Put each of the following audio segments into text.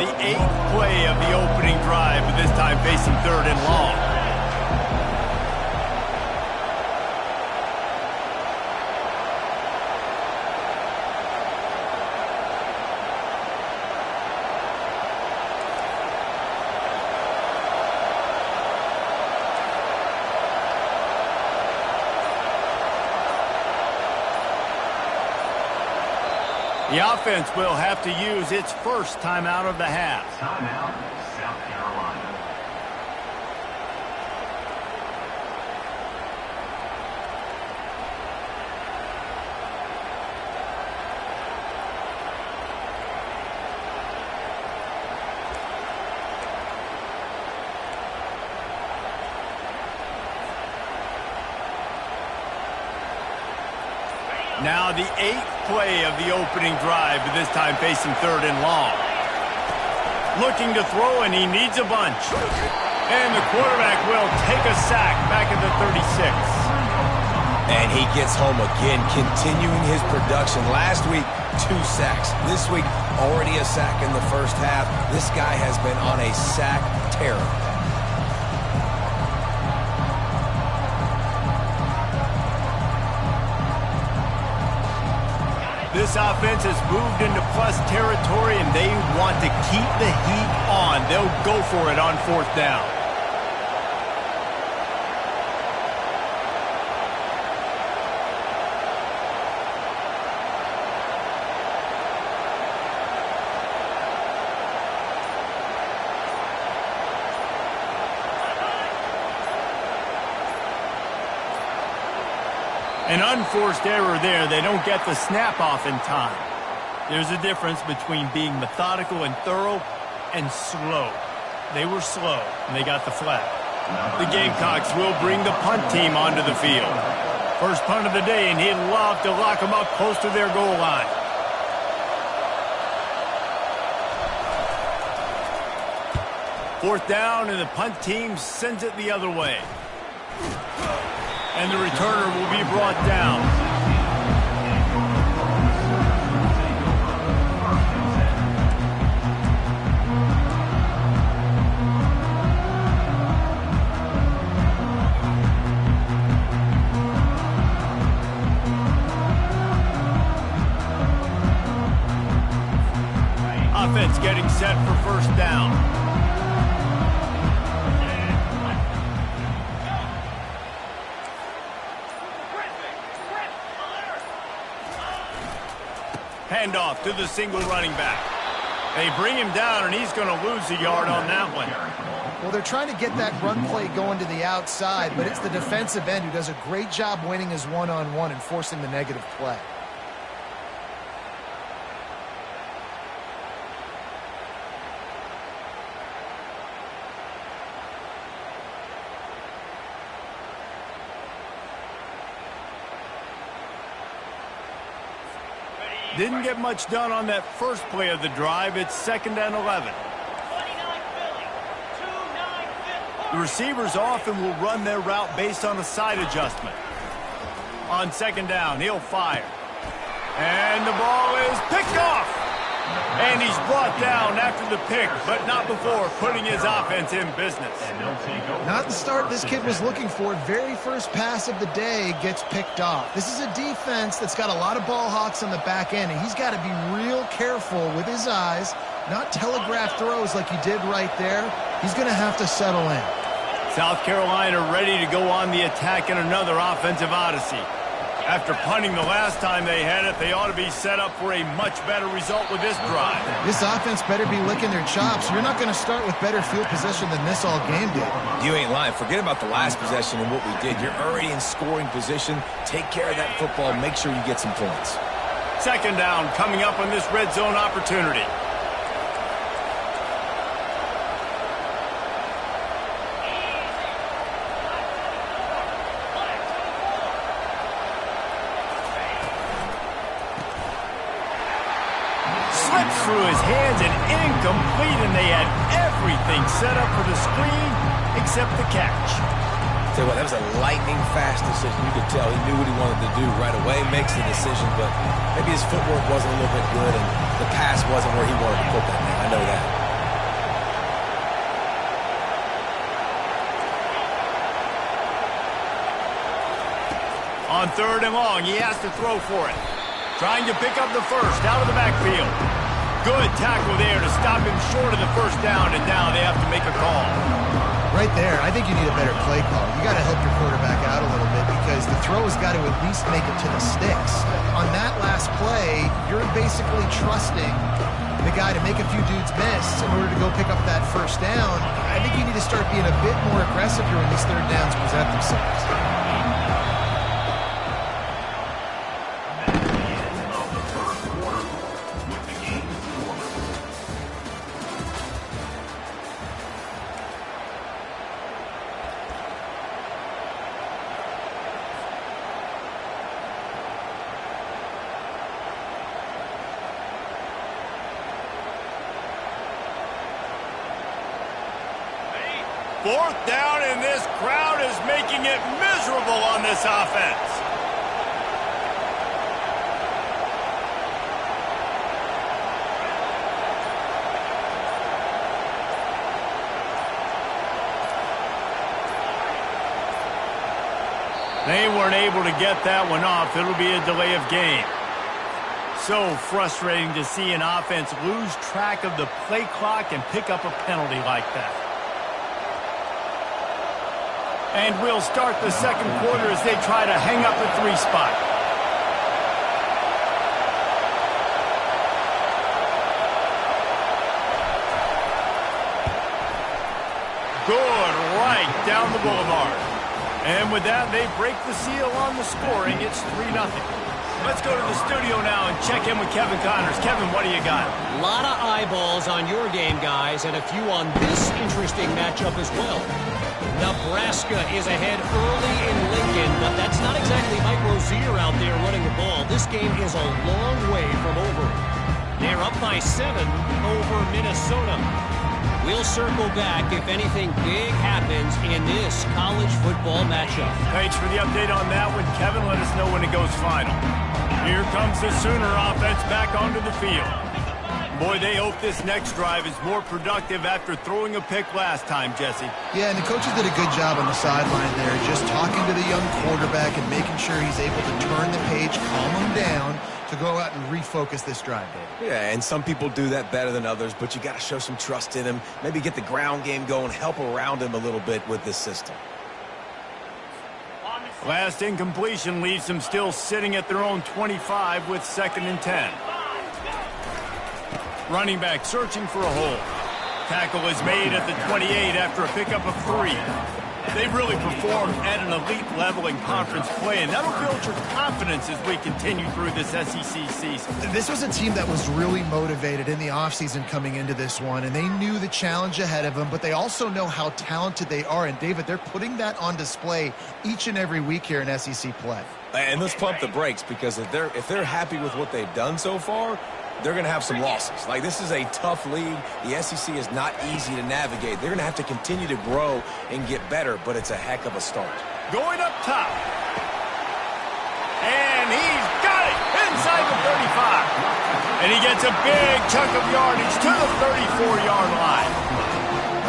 the 8th play of the opening drive, but this time facing 3rd and long. The offense will have to use its first timeout of the half. Timeout, South Carolina. Now the 8th play of the opening drive, but this time facing 3rd and long. Looking to throw, and he needs a bunch. And the quarterback will take a sack back at the 36. And he gets home again, continuing his production. Last week, 2 sacks. This week, already a sack in the first half. This guy has been on a sack terror. This offense has moved into plus territory, and they want to keep the heat on. They'll go for it on 4th down. An unforced error there. They don't get the snap off in time. There's a difference between being methodical and thorough and slow. They were slow, and they got the flag. The Gamecocks will bring the punt team onto the field. First punt of the day, and he'd love to lock them up close to their goal line. Fourth down, and the punt team sends it the other way. And the returner will be brought down. Offense getting set for first down. Handoff to the single running back. They bring him down, and he's going to lose a yard on that one. Well, they're trying to get that run play going to the outside, but it's the defensive end who does a great job winning his one-on-one and forcing the negative play. Didn't get much done on that first play of the drive. It's 2nd and 11. The receivers often will run their route based on a side adjustment. On 2nd down, he'll fire. And the ball is picked off. And he's brought down after the pick, but not before putting his offense in business. Not the start this kid was looking for. Very first pass of the day gets picked off. This is a defense that's got a lot of ball hawks on the back end, and he's got to be real careful with his eyes, not telegraph throws like he did right there. He's going to have to settle in. South Carolina ready to go on the attack in another offensive odyssey. After punting the last time they had it, they ought to be set up for a much better result with this drive. This offense better be licking their chops. You're not going to start with better field position than this all game did. You ain't lying. Forget about the last possession and what we did. You're already in scoring position. Take care of that football. Make sure you get some points. 2nd down coming up on this red zone opportunity. Slips through his hands and incomplete, and they had everything set up for the screen except the catch. Tell you what, that was a lightning-fast decision. You could tell he knew what he wanted to do right away, makes the decision, but maybe his footwork wasn't a little bit good, and the pass wasn't where he wanted to put that man. I know that. On 3rd and long, he has to throw for it. Trying to pick up the first out of the backfield. Good tackle there to stop him short of the first down, and now they have to make a call. Right there, I think you need a better play call. You got to help your quarterback out a little bit because the throw has got to at least make it to the sticks. On that last play, you're basically trusting the guy to make a few dudes miss in order to go pick up that first down. I think you need to start being a bit more aggressive here when these 3rd downs present themselves. Fourth down, and this crowd is making it miserable on this offense. They weren't able to get that one off. It'll be a delay of game. So frustrating to see an offense lose track of the play clock and pick up a penalty like that. And we'll start the second quarter as they try to hang up a 3 spot. Good, right down the boulevard. And with that, they break the seal on the scoring. It's 3-0. Let's go to the studio now and check in with Kevin Connors. Kevin, what do you got? A lot of eyeballs on your game, guys, and a few on this interesting matchup as well. Nebraska is ahead early in Lincoln, but that's not exactly Mike Rozier out there running the ball. This game is a long way from over. They're up by 7 over Minnesota. We'll circle back if anything big happens in this college football matchup. Thanks for the update on that one, Kevin. Let us know when it goes final. Here comes the Sooner offense back onto the field. Boy, they hope this next drive is more productive after throwing a pick last time, Jesse. Yeah, and the coaches did a good job on the sideline there, just talking to the young quarterback and making sure he's able to turn the page, calm him down, to go out and refocus this drive, Dave. Yeah, and some people do that better than others, but you got to show some trust in him. Maybe get the ground game going, help around him a little bit with this system. Last incompletion leaves them still sitting at their own 25 with 2nd and 10. Running back searching for a hole. Tackle is made at the 28 after a pickup of 3. They've really performed at an elite level in conference play, and that'll build your confidence as we continue through this SEC season. This was a team that was really motivated in the offseason coming into this one, and they knew the challenge ahead of them, but they also know how talented they are. And, David, they're putting that on display each and every week here in SEC play. And let's pump the brakes, because if they're happy with what they've done so far, they're going to have some losses. Like, this is a tough league. The SEC is not easy to navigate. They're going to have to continue to grow and get better, but it's a heck of a start. Going up top. And he's got it inside the 35. And he gets a big chunk of yardage to the 34-yard line.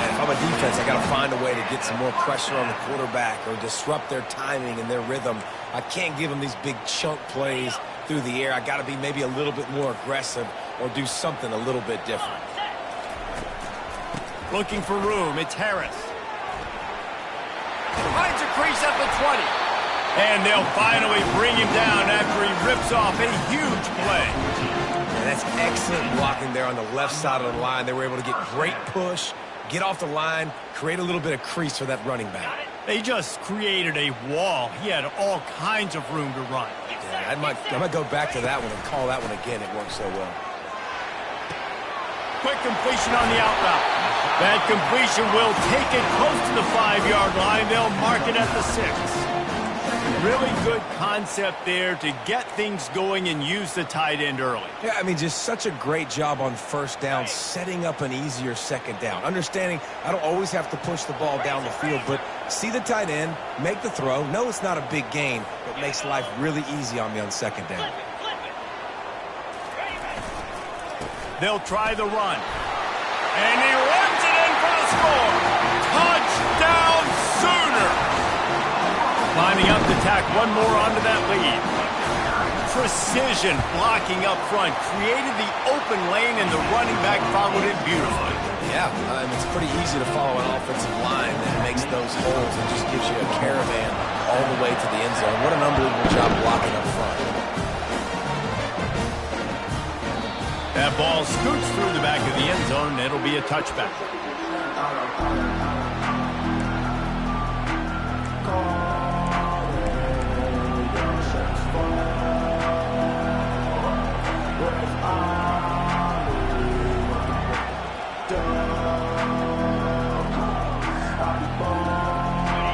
And if I'm a defense, I got to find a way to get some more pressure on the quarterback or disrupt their timing and their rhythm. I can't give them these big chunk plays through the air. I got to be maybe a little bit more aggressive or do something a little bit different. Looking for room. It's Harris. Finds a crease at the 20. And they'll finally bring him down after he rips off a huge play. And that's excellent blocking there on the left side of the line. They were able to get great push, get off the line, create a little bit of crease for that running back. They just created a wall. He had all kinds of room to run. Yeah, I might go back to that one and call that one again. It worked so well. Quick completion on the out route. That completion will take it close to the 5-yard line. They'll mark it at the 6. Really good concept there to get things going and use the tight end early. Yeah, I mean, just such a great job on first down, setting up an easier second down. Understanding I don't always have to push the ball down the field, but see the tight end, make the throw. No, it's not a big gain, but makes life really easy on me on second down. They'll try the run. And he runs it in for the score. Touchdown, Sooner! Lining up to tack one more onto that lead. Precision blocking up front created the open lane, and the running back followed it beautifully. Yeah, it's pretty easy to follow an offensive line that makes those holes and just gives you a caravan all the way to the end zone. What an unbelievable job blocking up front. That ball scoots through the back of the end zone, and it'll be a touchback.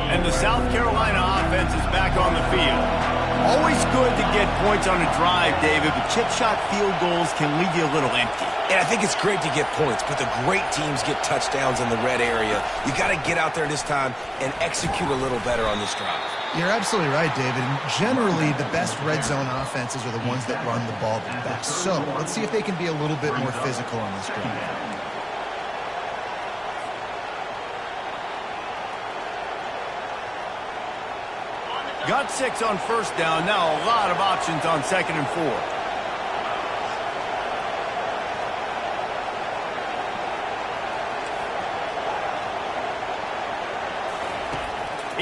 And the South Carolina offense is back on the field. Always good to get points on a drive, David, but chip shot field goals can leave you a little empty. And I think it's great to get points, but the great teams get touchdowns in the red area. You got to get out there this time and execute a little better on this drive. You're absolutely right, David. And generally, the best red zone offenses are the ones that run the ball the best. So let's see if they can be a little bit more physical on this drive. Got 6 on first down. Now a lot of options on 2nd and 4.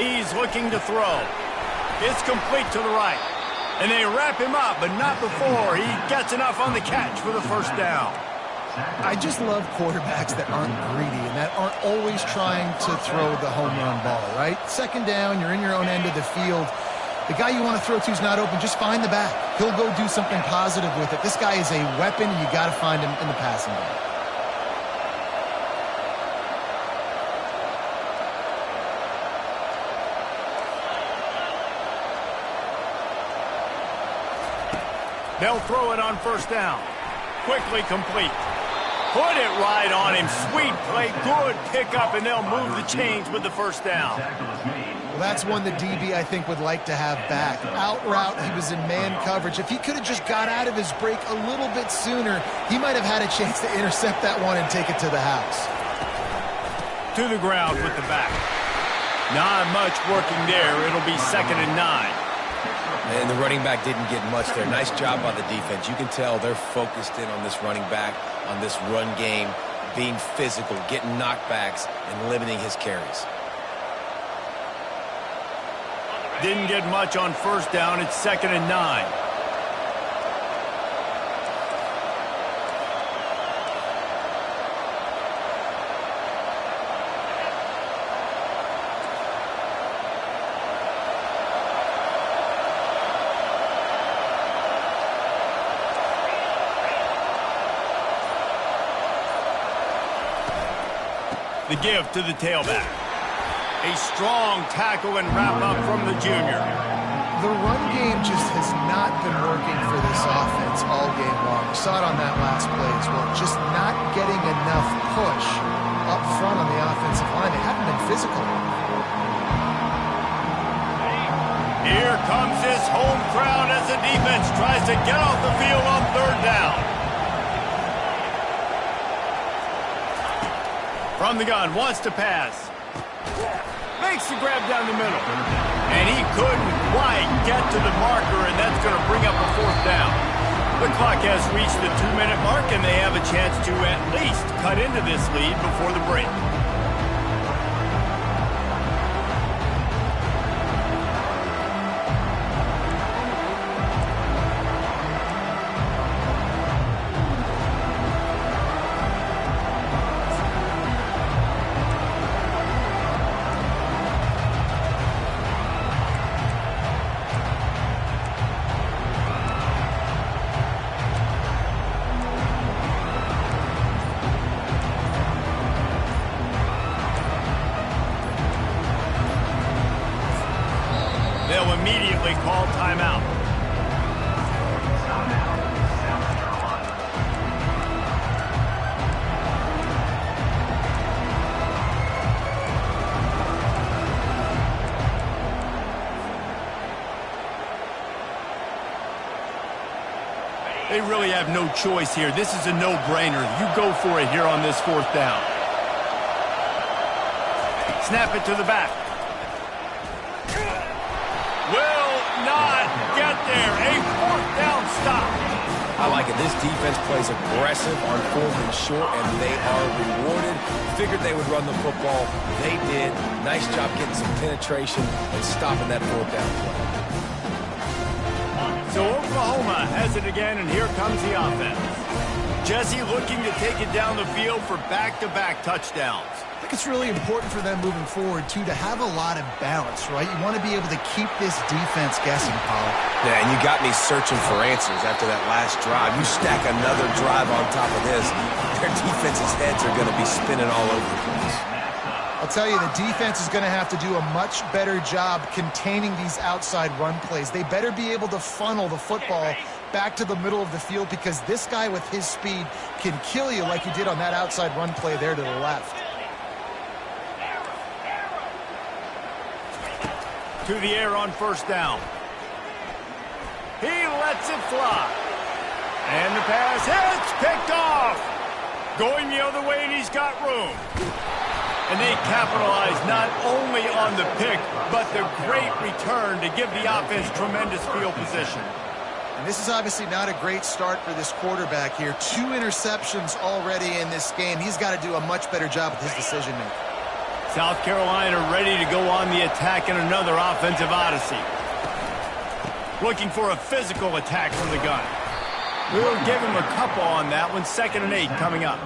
He's looking to throw. It's complete to the right. And they wrap him up, but not before he gets enough on the catch for the first down. I just love quarterbacks that aren't greedy and that aren't always trying to throw the home run ball, right? 2nd down, you're in your own end of the field. The guy you want to throw to is not open. Just find the back. He'll go do something positive with it. This guy is a weapon, and you got to find him in the passing game. They'll throw it on first down. Quickly complete. Put it right on him. Sweet play, good pickup, and they'll move the chains with the first down. Well, that's one the DB, I think, would like to have back. Out route, he was in man coverage. If he could have just got out of his break a little bit sooner, he might have had a chance to intercept that one and take it to the house. To the ground with the back. Not much working there. It'll be 2nd and 9. And the running back didn't get much there. Nice job by the defense. You can tell they're focused in on this running back, on this run game, being physical, getting knockbacks, and limiting his carries. Didn't get much on first down. It's 2nd and 9. The give to the tailback. A strong tackle and wrap-up from the junior. The run game just has not been working for this offense all game long. We saw it on that last play as well. Just not getting enough push up front on the offensive line. They haven't been physical. Here comes this home crowd as the defense tries to get off the field on 3rd down. From the gun, wants to pass. Makes the grab down the middle. And he couldn't quite get to the marker, and that's going to bring up a 4th down. The clock has reached the 2-minute mark, and they have a chance to at least cut into this lead before the break. They'll immediately call timeout. They really have no choice here. This is a no-brainer. You go for it here on this 4th down. Snap it to the back. there. A fourth down stop. I like it. This defense plays aggressive on 4th and short, and they are rewarded. Figured they would run the football. They did. Nice job getting some penetration and stopping that 4th down play. So Oklahoma has it again, and here comes the offense. Jesse looking to take it down the field for back-to-back touchdowns. I think it's really important for them moving forward, too, to have a lot of balance, right? You want to be able to keep this defense guessing, Paul. Yeah, and you got me searching for answers after that last drive. You stack another drive on top of this, their defense's heads are going to be spinning all over the place. I'll tell you, the defense is going to have to do a much better job containing these outside run plays. They better be able to funnel the football back to the middle of the field, because this guy with his speed can kill you like he did on that outside run play there to the left. To the air on first down. He lets it fly. And the pass hits, picked off. Going the other way, and he's got room. And they capitalize not only on the pick, but the great return to give the offense tremendous field position. And this is obviously not a great start for this quarterback here. 2 interceptions already in this game. He's got to do a much better job with his decision-making. South Carolina ready to go on the attack in another offensive odyssey. Looking for a physical attack from the gun. We'll give him a couple on that one. 2nd and 8 coming up.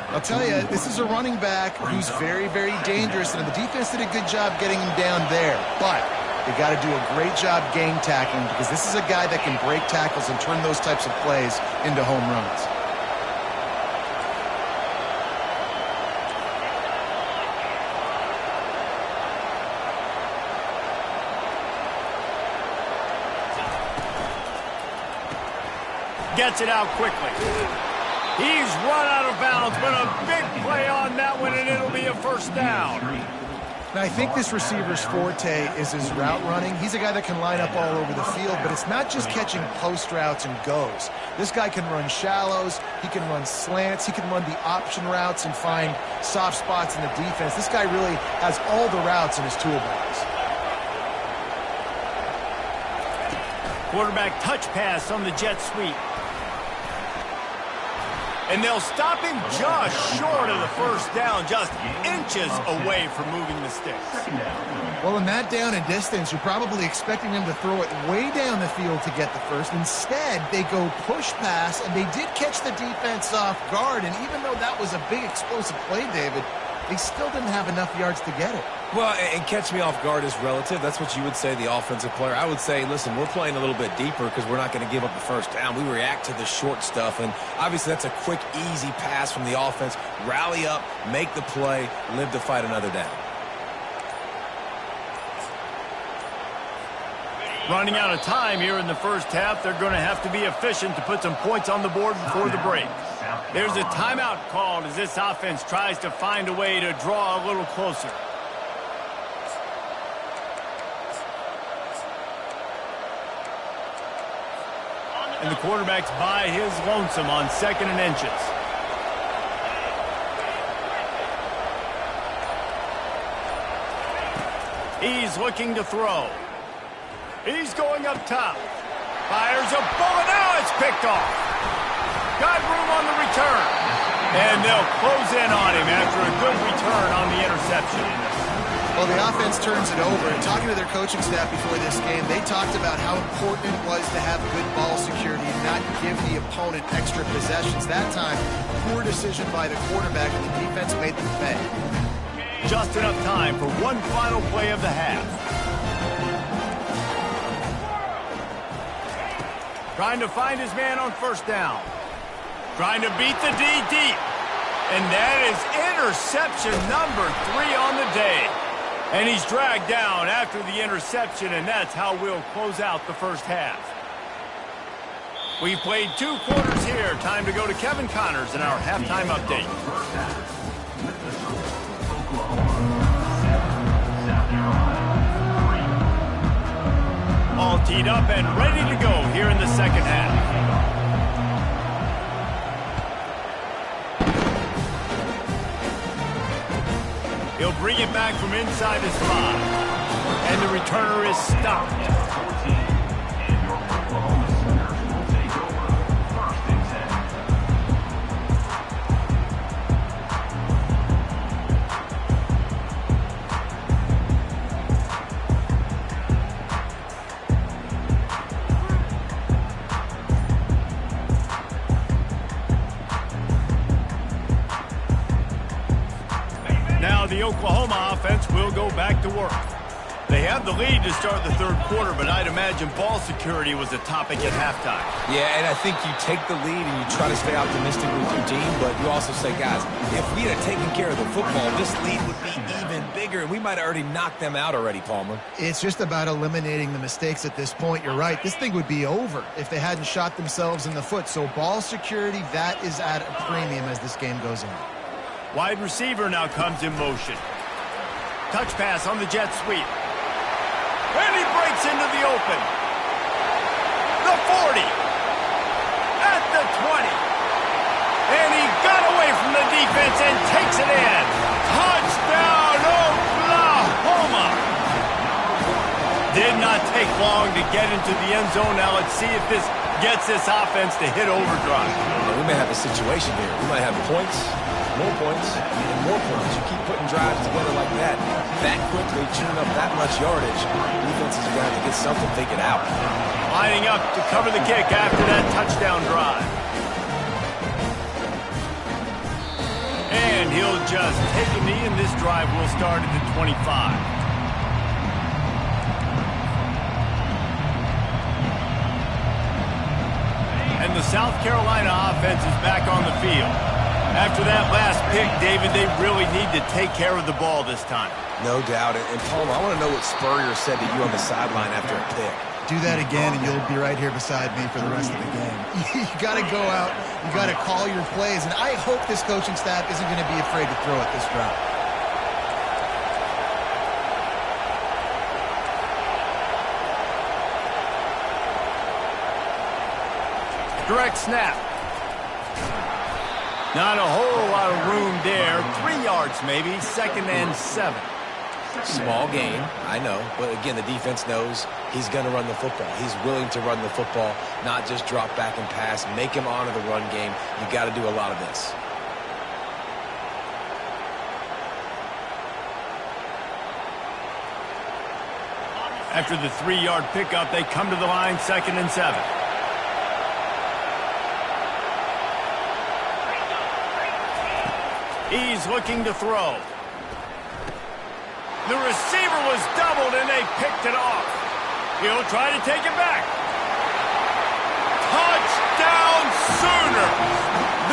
I'll tell you, this is a running back who's very, very dangerous, and the defense did a good job getting him down there. But they got to do a great job gang tackling, because this is a guy that can break tackles and turn those types of plays into home runs. Gets it out quickly. He's run out of bounds, but a big play on that one, and it'll be a first down. Now, I think this receiver's forte is his route running. He's a guy that can line up all over the field, but it's not just catching post routes and goes. This guy can run shallows, he can run slants, he can run the option routes and find soft spots in the defense. This guy really has all the routes in his toolbox. Quarterback touch pass on the jet sweep. And they'll stop him just short of the first down, just inches away from moving the sticks. Well, in that down and distance, you're probably expecting them to throw it way down the field to get the first. Instead, they go push pass, and they did catch the defense off guard. And even though that was a big explosive play, David, they still didn't have enough yards to get it. Well, and catch me off guard is relative. That's what you would say, the offensive player. I would say, listen, we're playing a little bit deeper because we're not going to give up the first down. We react to the short stuff, and obviously that's a quick, easy pass from the offense. Rally up, make the play, live to fight another down. Running out of time here in the first half. They're going to have to be efficient to put some points on the board before the break. There's a timeout called as this offense tries to find a way to draw a little closer. And the quarterback's by his lonesome on 2nd and inches. He's looking to throw. He's going up top. Fires a bullet. Now it's picked off. Got room on the return. And they'll close in on him after a good return on the interception. Well, the offense turns it over. And talking to their coaching staff before this game, they talked about how important it was to have good ball security and not give the opponent extra possessions. That time, poor decision by the quarterback, and the defense made them pay. Just enough time for one final play of the half. Trying to find his man on first down. Trying to beat the D deep. And that is interception number 3 on the day. And he's dragged down after the interception, and that's how we'll close out the first half. We've played 2 quarters here. Time to go to Kevin Connors in our halftime update. All teed up and ready to go here in the second half. He'll bring it back from inside his 5. And the returner is stopped. Now the Oklahoma offense will go back to work. They have the lead to start the third quarter, but I'd imagine ball security was a topic at halftime. Yeah, and I think you take the lead and you try to stay optimistic with your team, but you also say, guys, if we had taken care of the football, this lead would be even bigger, and we might have already knocked them out already, Palmer. It's just about eliminating the mistakes at this point. You're right. This thing would be over if they hadn't shot themselves in the foot. So ball security, that is at a premium as this game goes on. Wide receiver now comes in motion. Touch pass on the jet sweep. And he breaks into the open. The 40. At the 20. And he got away from the defense and takes it in. Touchdown, Oklahoma. Did not take long to get into the end zone. Now let's see if this gets this offense to hit overdrive. Well, we may have a situation here. We might have points, more points, and more points. You keep putting drives together like that quickly, chewing up that much yardage, defenses are going to have to get something figured out. Lining up to cover the kick after that touchdown drive. And he'll just take a knee, and this drive will start at the 25. And the South Carolina offense is back on the field. After that last pick, David, they really need to take care of the ball this time. No doubt. And Palmer, I want to know what Spurrier said to you on the sideline after a pick. Do that again, and you'll be right here beside me for the rest of the game. You got to go out. You got to call your plays, and I hope this coaching staff isn't going to be afraid to throw it this drive. Direct snap. Not a whole lot of room there. 3 yards maybe. 2nd and 7. Small gain, I know. But again, the defense knows he's going to run the football. He's willing to run the football, not just drop back and pass. Make him honor the run game. You got to do a lot of this. After the 3-yard pickup, they come to the line, 2nd and 7. He's looking to throw. The receiver was doubled, and they picked it off. He'll try to take it back. Touchdown, Sooners!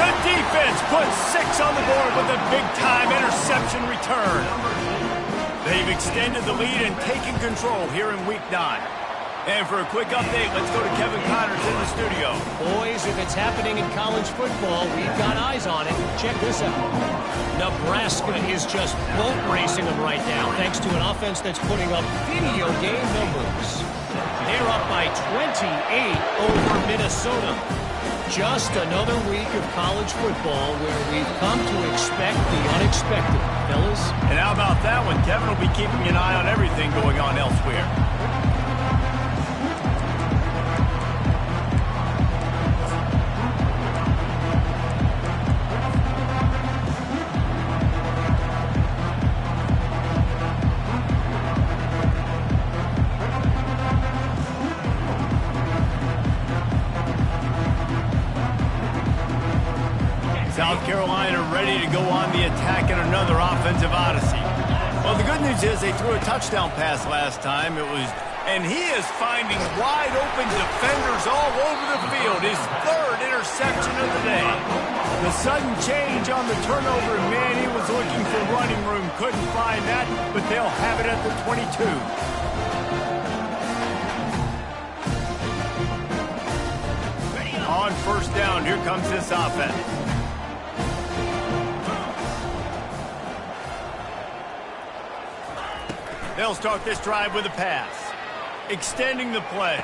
The defense puts 6 on the board with a big-time interception return. They've extended the lead and taken control here in Week 9. And for a quick update, let's go to Kevin Connors in the studio. Boys, if it's happening in college football, we've got eyes on it. Check this out. Nebraska is just boat racing them right now, thanks to an offense that's putting up video game numbers. They're up by 28 over Minnesota. Just another week of college football where we've come to expect the unexpected, fellas. And how about that one? Kevin will be keeping an eye on everything going on elsewhere. South Carolina ready to go on the attack in another offensive odyssey. Well, the good news is they threw a touchdown pass last time. And he is finding wide open defenders all over the field. His 3rd interception of the day. The sudden change on the turnover, man, he was looking for running room. Couldn't find that, but they'll have it at the 22. On 1st down, here comes this offense. They'll start this drive with a pass. Extending the play.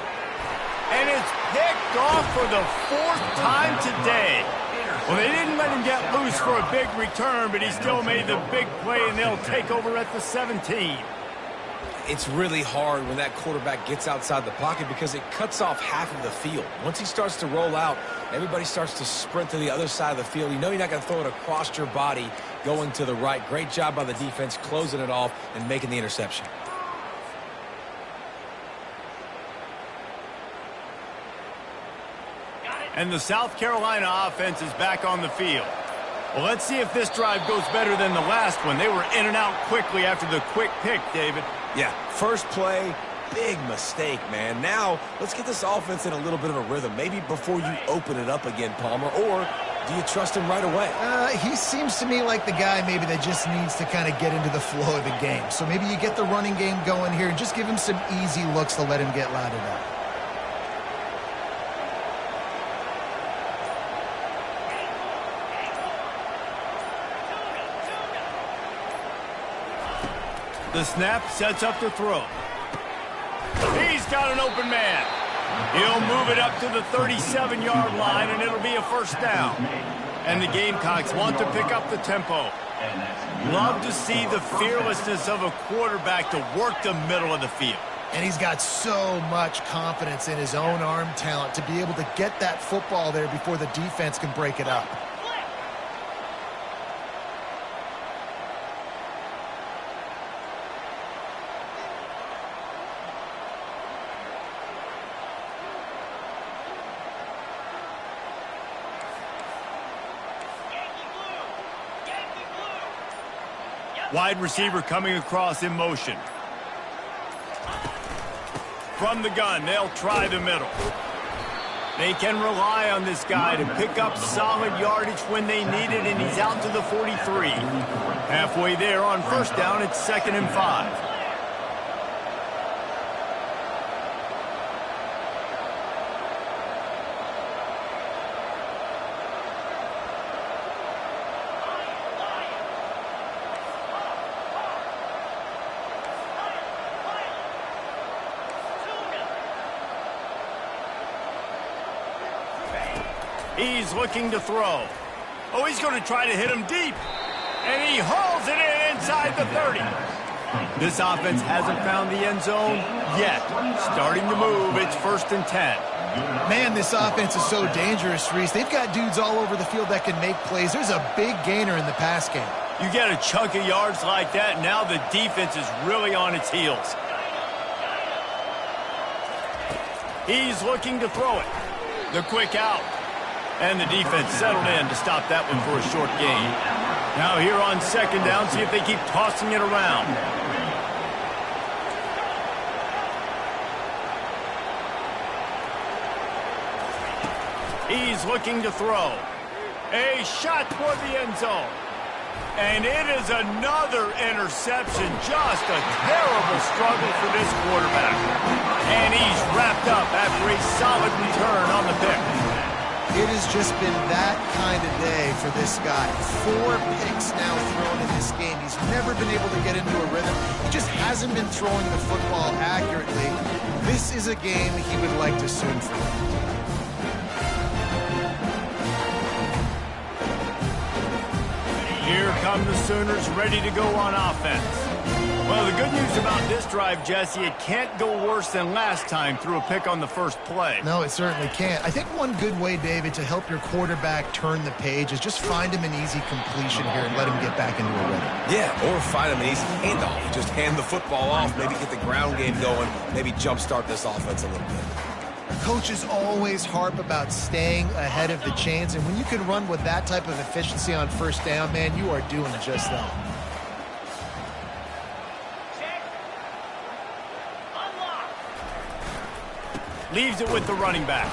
And it's picked off for the 4th time today. Well, they didn't let him get loose for a big return, but he still made the big play, and they'll take over at the 17. It's really hard when that quarterback gets outside the pocket because it cuts off half of the field. Once he starts to roll out, everybody starts to sprint to the other side of the field. You know you're not going to throw it across your body going to the right. Great job by the defense closing it off and making the interception. And the South Carolina offense is back on the field. Well, let's see if this drive goes better than the last one. They were in and out quickly after the quick pick, David. Yeah, first play, big mistake, man. Now, let's get this offense in a little bit of a rhythm. Maybe before you open it up again, Palmer, or do you trust him right away? He seems to me like the guy maybe that just needs to kind of get into the flow of the game. So maybe you get the running game going here and just give him some easy looks to let him get lathered up. The snap sets up the throw. He's got an open man. He'll move it up to the 37-yard line, and it'll be a first down. And the Gamecocks want to pick up the tempo. Love to see the fearlessness of a quarterback to work the middle of the field. And he's got so much confidence in his own arm talent to be able to get that football there before the defense can break it up. Wide receiver coming across in motion. From the gun, they'll try the middle. They can rely on this guy to pick up solid yardage when they need it, and he's out to the 43. Halfway there on first down, it's 2nd and 5. He's looking to throw. Oh, he's going to try to hit him deep. And he hauls it in inside the 30. This offense hasn't found the end zone yet. Starting to move, it's 1st and 10. Man, this offense is so dangerous, Reese. They've got dudes all over the field that can make plays. There's a big gainer in the pass game. You get a chunk of yards like that, now the defense is really on its heels. He's looking to throw it. The quick out. And the defense settled in to stop that one for a short gain. Now here on 2nd down, see if they keep tossing it around. He's looking to throw. A shot toward the end zone. And it is another interception. Just a terrible struggle for this quarterback. And he's wrapped up after a solid return on the pick. It has just been that kind of day for this guy. 4 picks now thrown in this game. He's never been able to get into a rhythm. He just hasn't been throwing the football accurately. This is a game he would like to soon forget. Here come the Sooners ready to go on offense. Well, the good news about this drive, Jesse, it can't go worse than last time through a pick on the first play. No, it certainly can't. I think one good way, David, to help your quarterback turn the page is just find him an easy completion here and let him get back into a rhythm. Yeah, or find him an easy handoff. Just hand the football off, maybe get the ground game going, maybe jumpstart this offense a little bit. Coaches always harp about staying ahead of the chains, and when you can run with that type of efficiency on first down, man, you are doing just that. Leaves it with the running back.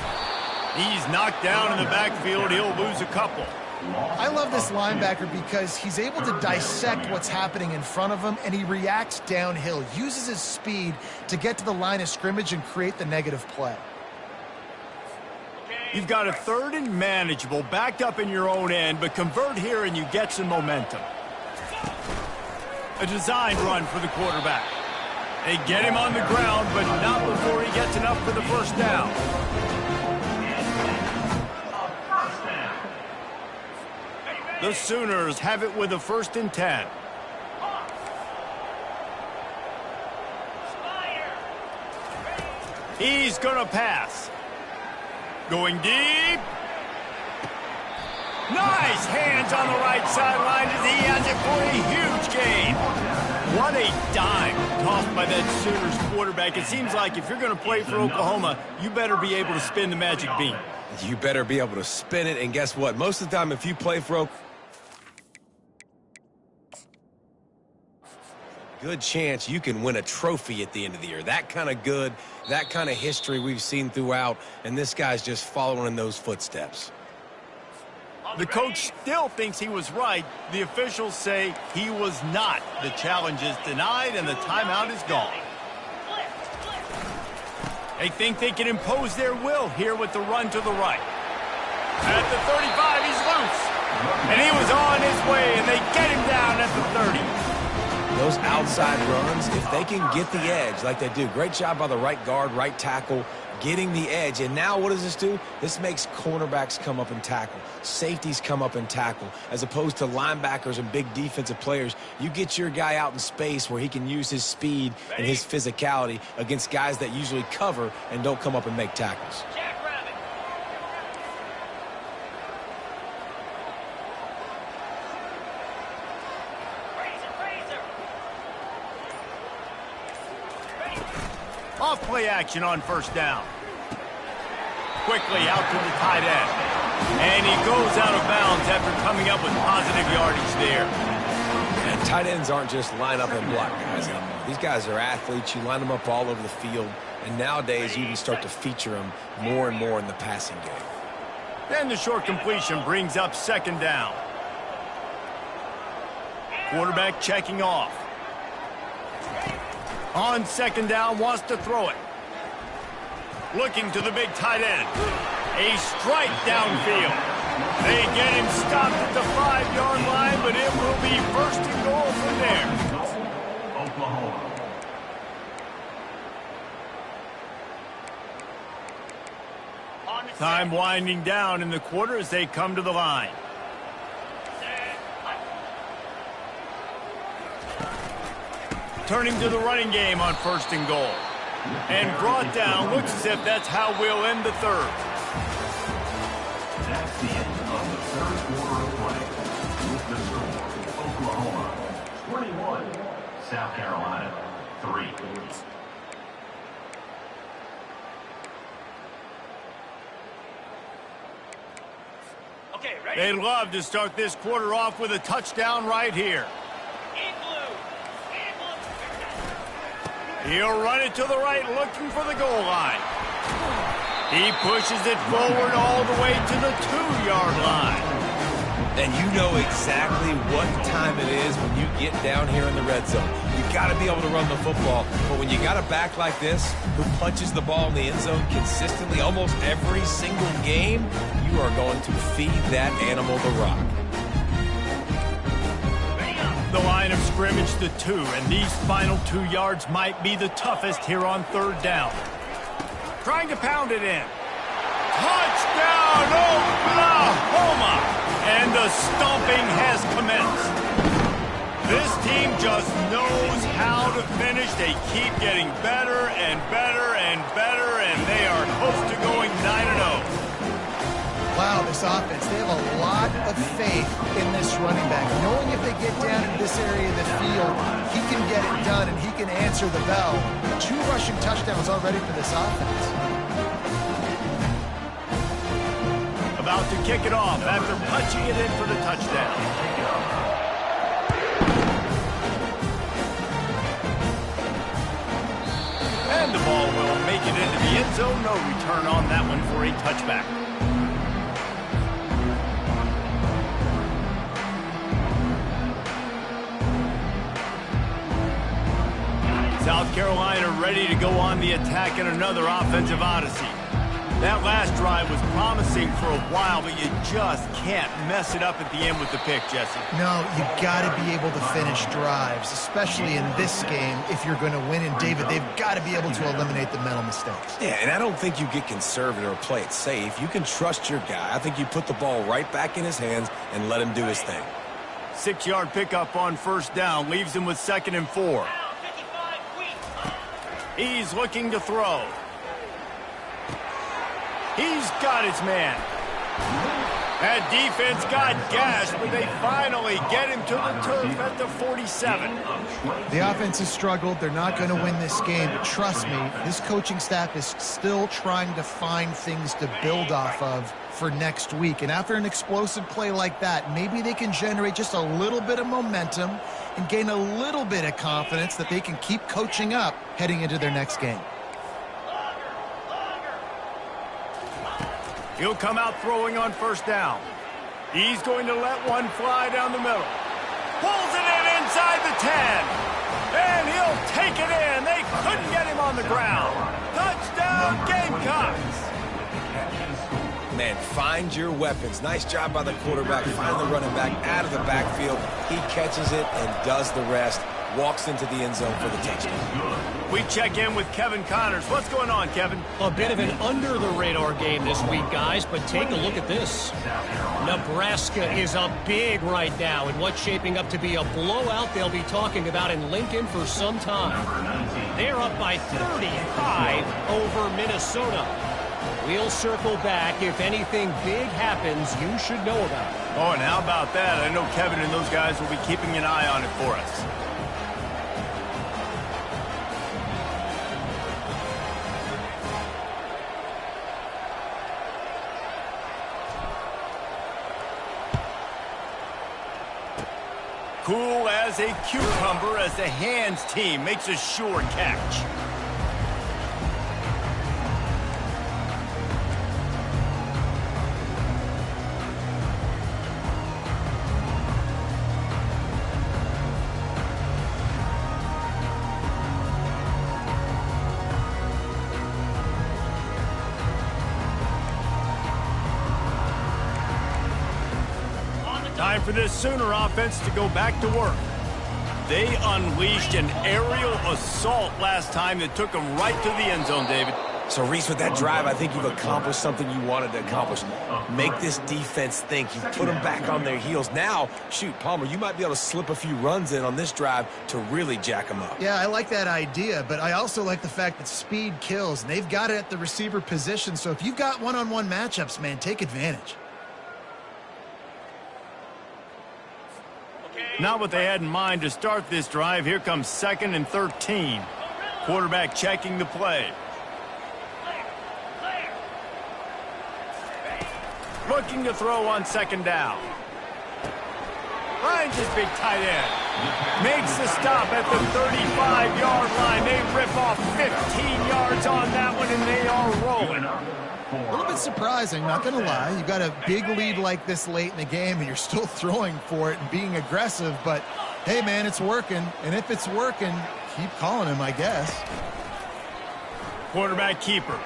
He's knocked down in the backfield. He'll lose a couple. I love this linebacker because he's able to dissect what's happening in front of him, and he reacts downhill, uses his speed to get to the line of scrimmage and create the negative play. You've got a 3rd and manageable, backed up in your own end, but convert here and you get some momentum. A designed run for the quarterback. They get him on the ground, but not before he gets enough for the first down. The Sooners have it with a 1st and 10. He's going to pass. Going deep. Nice hands on the right sideline as he has it for a huge gain. What a dime tossed by that Sooners quarterback. It seems like if you're going to play for Oklahoma, you better be able to spin the magic bean. You better be able to spin it, and guess what? Most of the time, if you play for Oklahoma, good chance you can win a trophy at the end of the year. That kind of good, that kind of history we've seen throughout, and this guy's just following in those footsteps. The coach still thinks he was right. The officials say he was not. The challenge is denied, and the timeout is gone. They think they can impose their will here with the run to the right. At the 35, he's loose. And he was on his way, and they get him down at the 30. Those outside runs, if they can get the edge like they do, great job by the right guard, right tackle, getting the edge. And now what does this do? This makes cornerbacks come up and tackle. Safeties come up and tackle. As opposed to linebackers and big defensive players, you get your guy out in space where he can use his speed and his physicality against guys that usually cover and don't come up and make tackles. Off play action on first down. Quickly out to the tight end. And he goes out of bounds after coming up with positive yardage there. And tight ends aren't just line up and block guys anymore. These guys are athletes. You line them up all over the field. And nowadays you can start to feature them more and more in the passing game. And the short completion brings up second down. Quarterback checking off. On second down, wants to throw it. Looking to the big tight end. A strike downfield. They get him stopped at the 5-yard line, but it will be first and goal from there. Oklahoma. Time winding down in the quarter as they come to the line. Turning to the running game on first and goal. And brought down. Looks as if that's how we'll end the third. That's the end of the third quarter of play. With the score, Oklahoma 21, South Carolina 3. Okay, ready? They'd love to start this quarter off with a touchdown right here. He'll run it to the right, looking for the goal line. He pushes it forward all the way to the 2-yard line. And you know exactly what time it is when you get down here in the red zone. You got to be able to run the football. But when you got a back like this who punches the ball in the end zone consistently almost every single game, you are going to feed that animal the rock. The line of scrimmage to 2, and these final 2 yards might be the toughest here on third down. Trying to pound it in. Touchdown, Oklahoma! And the stomping has commenced. This team just knows how to finish. They keep getting better and better and better, and they are close to going 9-0. Wow, this offense, they have a lot of faith in this running back. Knowing if they get down in this area of the field, he can get it done and he can answer the bell. 2 rushing touchdowns already for this offense. About to kick it off after punching it in for the touchdown. And the ball will make it into the end zone. No return on that one for a touchback. South Carolina ready to go on the attack in another offensive odyssey. That last drive was promising for a while, but you just can't mess it up at the end with the pick, Jesse. No, you got to be able to finish drives, especially in this game if you're going to win. And, David, they've got to be able to eliminate the mental mistakes. Yeah, and I don't think you get conservative or play it safe. You can trust your guy. I think you put the ball right back in his hands and let him do his thing. 6-yard pickup on first down leaves him with 2nd and 4. He's looking to throw. He's got his man. That defense got gashed, but they finally get him to the turf at the 47. The offense has struggled. They're not going to win this game, but trust me, this coaching staff is still trying to find things to build off of for next week. And after an explosive play like that, maybe they can generate just a little bit of momentum and gain a little bit of confidence that they can keep coaching up heading into their next game. He'll come out throwing on first down. He's going to let one fly down the middle. Pulls it in inside the 10. And he'll take it in. They couldn't get him on the ground. Touchdown, Gamecocks. Man, find your weapons. Nice job by the quarterback. Find the running back out of the backfield. He catches it and does the rest. Walks into the end zone for the touchdown. We check in with Kevin Connors. What's going on, Kevin? A bit of an under-the-radar game this week, guys, but take a look at this. Nebraska is up big right now in what's shaping up to be a blowout they'll be talking about in Lincoln for some time. They're up by 35 over Minnesota. We'll circle back if anything big happens you should know about. Oh, and how about that? I know Kevin and those guys will be keeping an eye on it for us. Cool as a cucumber as the hands team makes a sure catch. Time for this Sooner offense to go back to work. They unleashed an aerial assault last time that took them right to the end zone, David. So, Reese, with that drive, I think you've accomplished something you wanted to accomplish. Make this defense think. You put them back on their heels. Now, shoot, Palmer, you might be able to slip a few runs in on this drive to really jack them up. Yeah, I like that idea, but I also like the fact that speed kills, and they've got it at the receiver position. So if you've got one-on-one matchups, man, take advantage. Not what they had in mind to start this drive. Here comes 2nd and 13. Quarterback checking the play. Looking to throw on 2nd down. Finds his big tight end. Makes the stop at the 35-yard line. They rip off 15 yards on that one, and they are rolling. A little bit surprising, not going to lie. You got a big lead like this late in the game, and you're still throwing for it and being aggressive. But, hey, man, it's working. And if it's working, keep calling him, I guess. Quarterback keeper.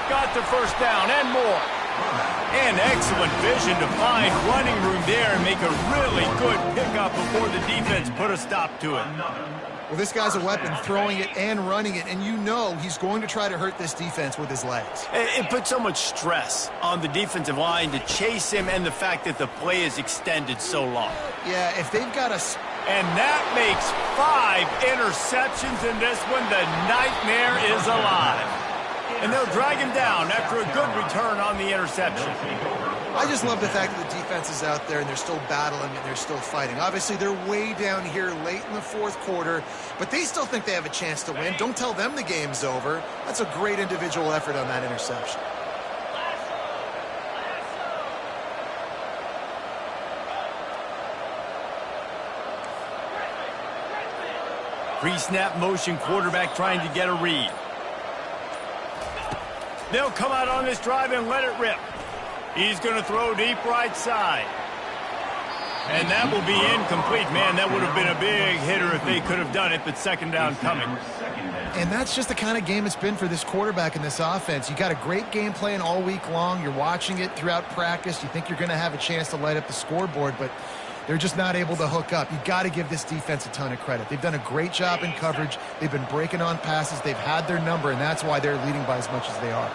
Got the first down and more. And excellent vision to find running room there and make a really good pickup before the defense put a stop to it. Well, this guy's a weapon, throwing it and running it, and you know he's going to try to hurt this defense with his legs. It puts so much stress on the defensive line to chase him and the fact that the play is extended so long. Yeah, if they've got a... And that makes 5 interceptions in this one. The nightmare is alive. And they'll drag him down after a good return on the interception. I just love the fact that the defense is out there and they're still battling and they're still fighting. Obviously, they're way down here late in the 4th quarter, but they still think they have a chance to win. Don't tell them the game's over. That's a great individual effort on that interception. Pre-snap motion, quarterback trying to get a read. They'll come out on this drive and let it rip. He's going to throw deep right side. And that will be incomplete. Man, that would have been a big hitter if they could have done it, but 2nd down coming. And that's just the kind of game it's been for this quarterback in this offense. You got a great game plan all week long. You're watching it throughout practice. You think you're going to have a chance to light up the scoreboard, but they're just not able to hook up. You got to give this defense a ton of credit. They've done a great job in coverage. They've been breaking on passes. They've had their number, and that's why they're leading by as much as they are.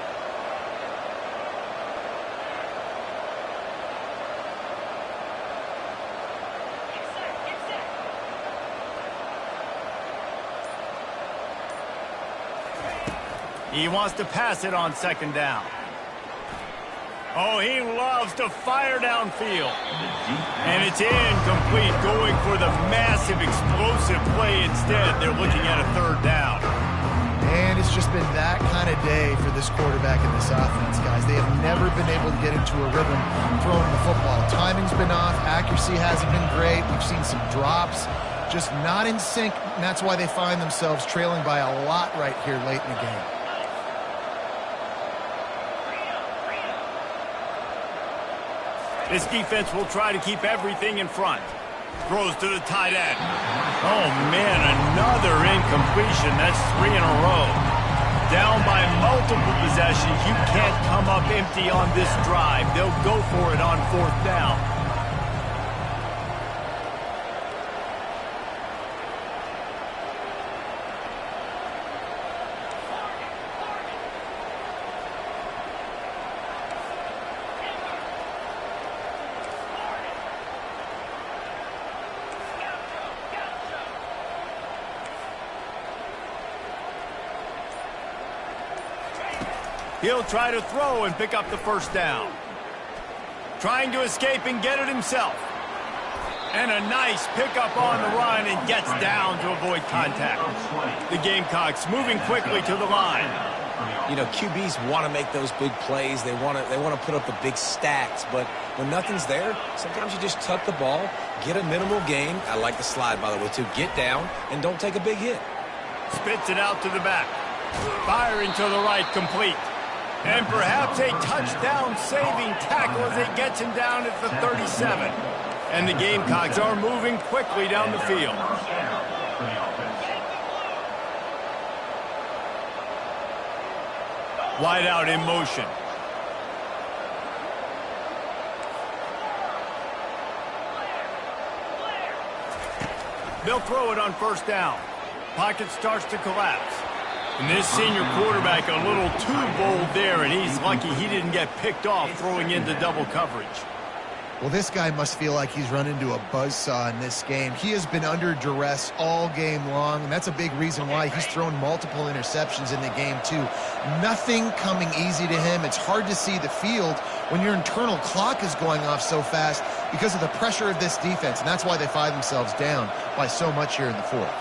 He wants to pass it on 2nd down. Oh, he loves to fire downfield. And it's incomplete, going for the massive explosive play instead. They're looking at a 3rd down. And his It's just been that kind of day for this quarterback and this offense, guys. They have never been able to get into a rhythm throwing the football. Timing's been off. Accuracy hasn't been great. We've seen some drops. Just not in sync, and that's why they find themselves trailing by a lot right here late in the game. This defense will try to keep everything in front. Throws to the tight end. Oh, man, another incompletion. That's 3 in a row. Down by multiple possessions. You can't come up empty on this drive. They'll go for it on 4th down. He'll try to throw and pick up the 1st down. Trying to escape and get it himself. And a nice pickup on the run and gets down to avoid contact. The Gamecocks moving quickly to the line. You know, QBs want to make those big plays. They want to put up the big stats. But when nothing's there, sometimes you just tuck the ball, get a minimal gain. I like the slide, by the way, too. Get down and don't take a big hit. Spits it out to the back. Firing to the right, complete. And perhaps a touchdown-saving tackle as it gets him down at the 37. And the Gamecocks are moving quickly down the field. Wide out in motion. They'll throw it on 1st down. Pocket starts to collapse. And this senior quarterback a little too bold there, and he's lucky he didn't get picked off throwing into double coverage. Well, this guy must feel like he's run into a buzzsaw in this game. He has been under duress all game long, and that's a big reason why he's thrown multiple interceptions in the game, too. Nothing coming easy to him. It's hard to see the field when your internal clock is going off so fast because of the pressure of this defense, and that's why they find themselves down by so much here in the 4th.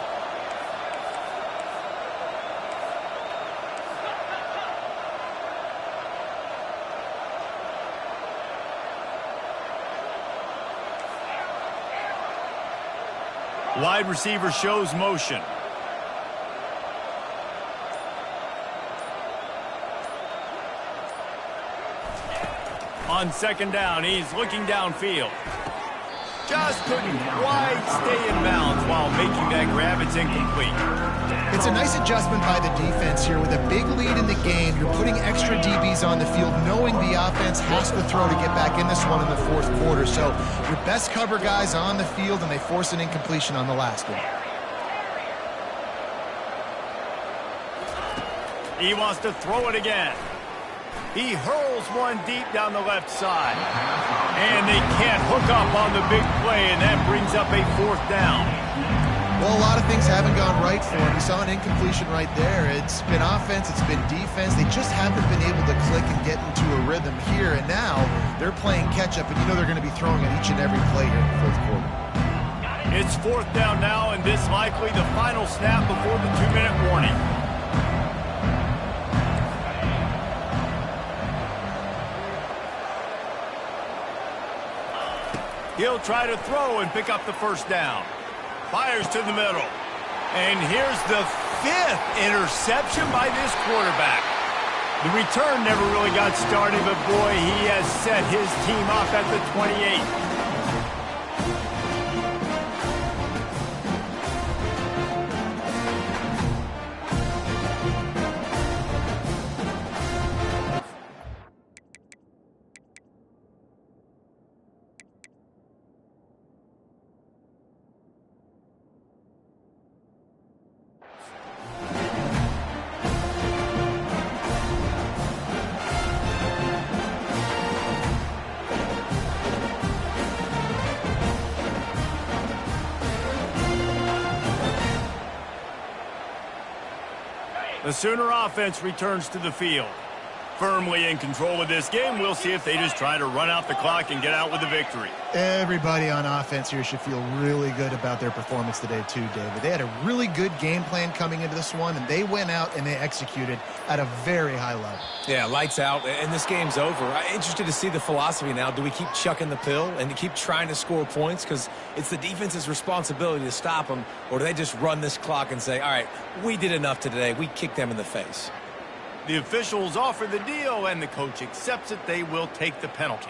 Wide receiver shows motion. On 2nd down, he's looking downfield. Just couldn't quite stay in bounds while making that grab. It's incomplete. It's a nice adjustment by the defense here. With a big lead in the game, you're putting extra DBs on the field, knowing the offense has to throw to get back in this one in the 4th quarter. So your best cover guys on the field, and they force an incompletion on the last one. He wants to throw it again. He hurls one deep down the left side. And they can't hook up on the big play, and that brings up a 4th down. Well, a lot of things haven't gone right for him. You saw an incompletion right there. It's been offense, it's been defense. They just haven't been able to click and get into a rhythm here. And now they're playing catch-up, and you know they're going to be throwing at each and every play here in the 4th quarter. It's 4th down now, and this likely the final snap before the 2-minute warning. He'll try to throw and pick up the 1st down. Fires to the middle. And here's the 5th interception by this quarterback. The return never really got started, but boy, he has set his team up at the 28. The Sooner offense returns to the field. Firmly in control of this game. We'll see if they just try to run out the clock and get out with the victory. Everybody on offense here should feel really good about their performance today too, David. They had a really good game plan coming into this one, and they went out and they executed at a very high level. Yeah, lights out, and this game's over. I'm interested to see the philosophy now. Do we keep chucking the pill and keep trying to score points because it's the defense's responsibility to stop them, or do they just run this clock and say, all right, we did enough today. We kicked them in the face. The officials offer the deal, and the coach accepts it. They will take the penalty.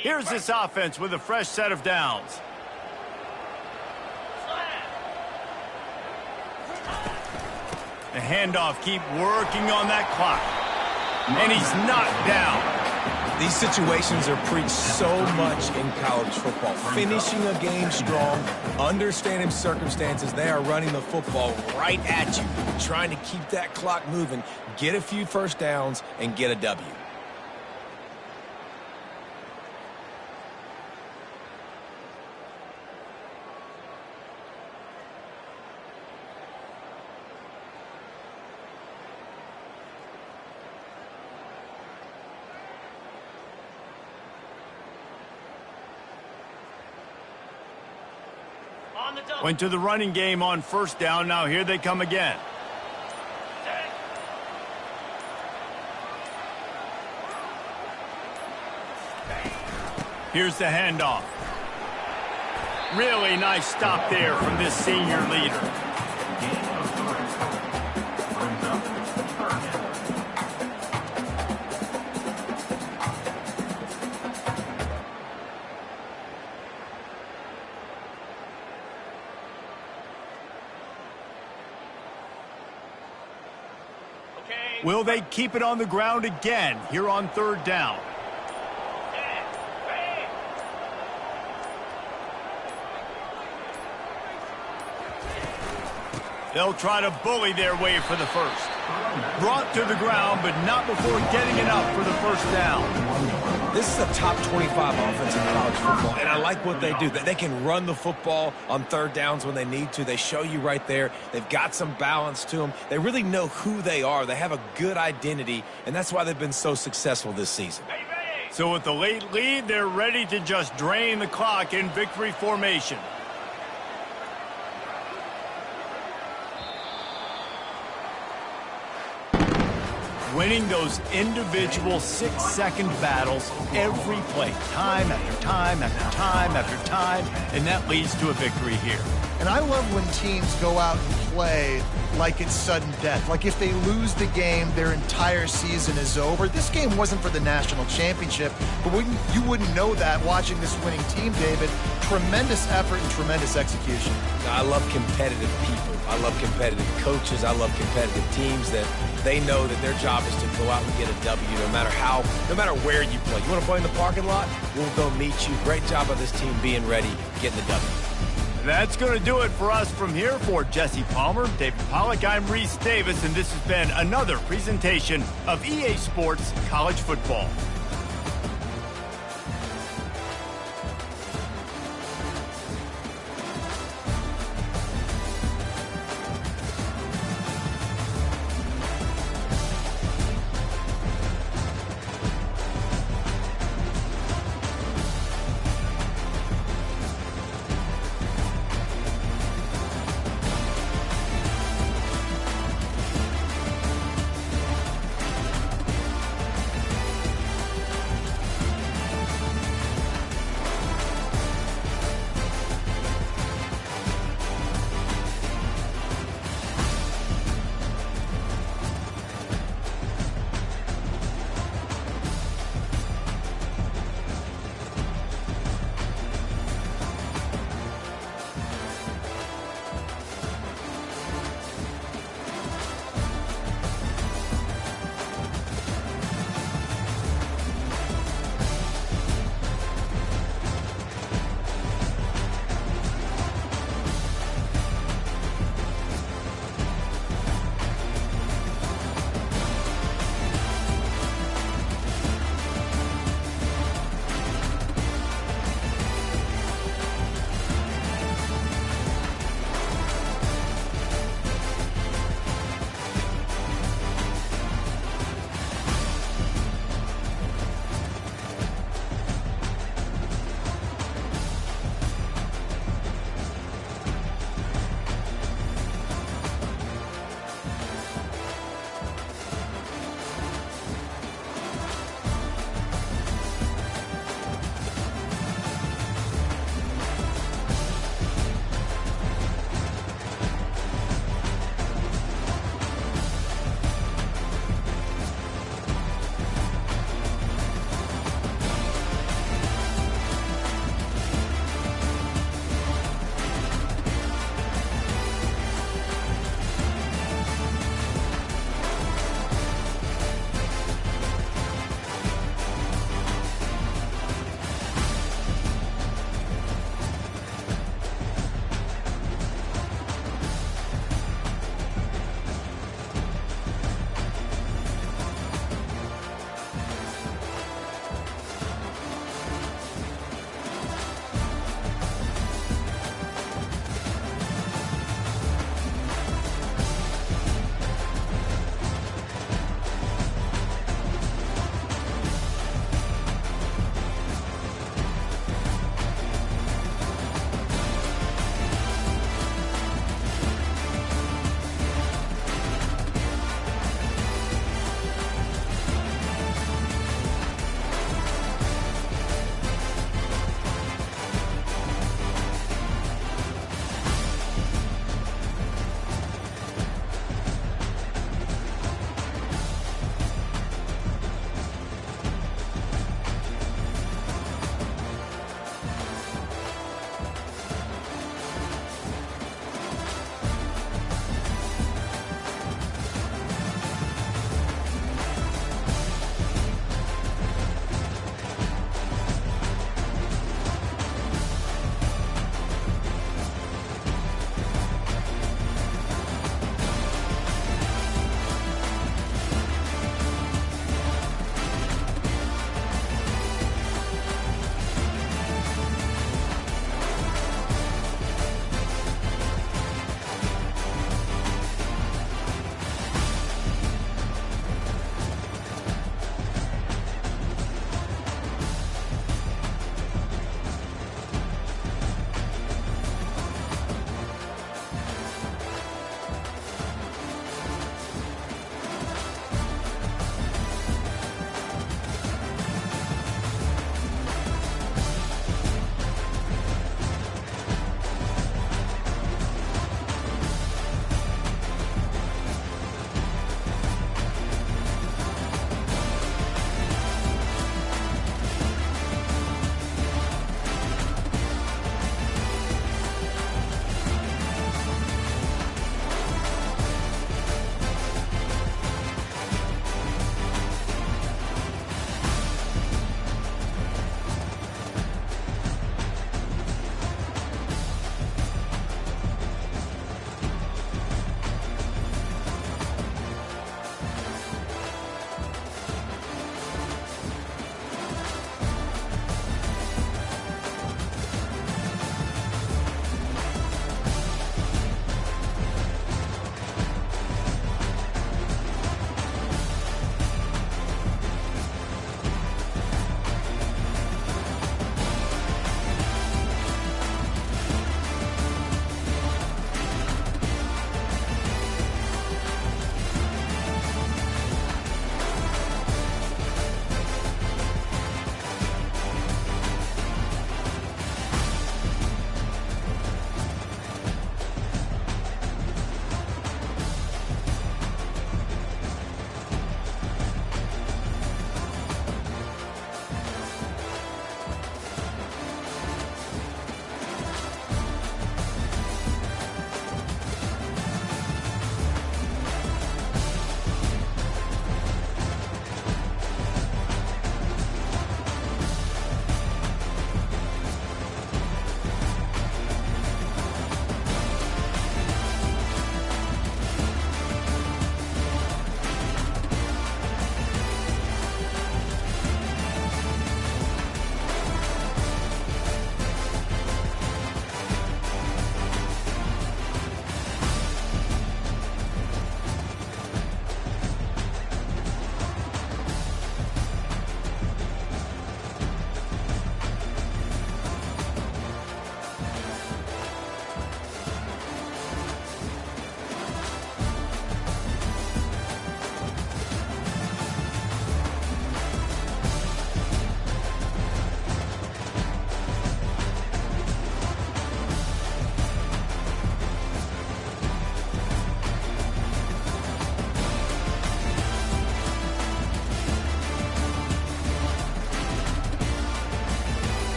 Here's this offense with a fresh set of downs. The handoff, keep working on that clock. And he's knocked down. These situations are preached so much in college football. Finishing a game strong, understanding circumstances. They are running the football right at you, trying to keep that clock moving, get a few first downs, and get a W. Went to the running game on first down. Now here they come again. Here's the handoff. Really nice stop there from this senior leader. Will they keep it on the ground again here on third down? They'll try to bully their way for the first. Brought to the ground, but not before getting it up for the first down. This is a top 25 offense in college football, and I like what they do. They can run the football on third downs when they need to. They show you right there. They've got some balance to them. They really know who they are. They have a good identity, and that's why they've been so successful this season. So with the late lead, they're ready to just drain the clock in victory formation. Winning those individual 6-second battles every play, time after time after time after time, and that leads to a victory here. And I love when teams go out and play like it's sudden death. Like if they lose the game, their entire season is over. This game wasn't for the national championship, but you wouldn't know that watching this winning team, David. Tremendous effort and tremendous execution. I love competitive people. I love competitive coaches. I love competitive teams that they know that their job is to go out and get a W no matter where you play. You want to play in the parking lot? We'll go meet you. Great job by this team being ready, getting the W. That's going to do it for us from here. For Jesse Palmer, David Pollack, I'm Reese Davis, and this has been another presentation of EA Sports College Football.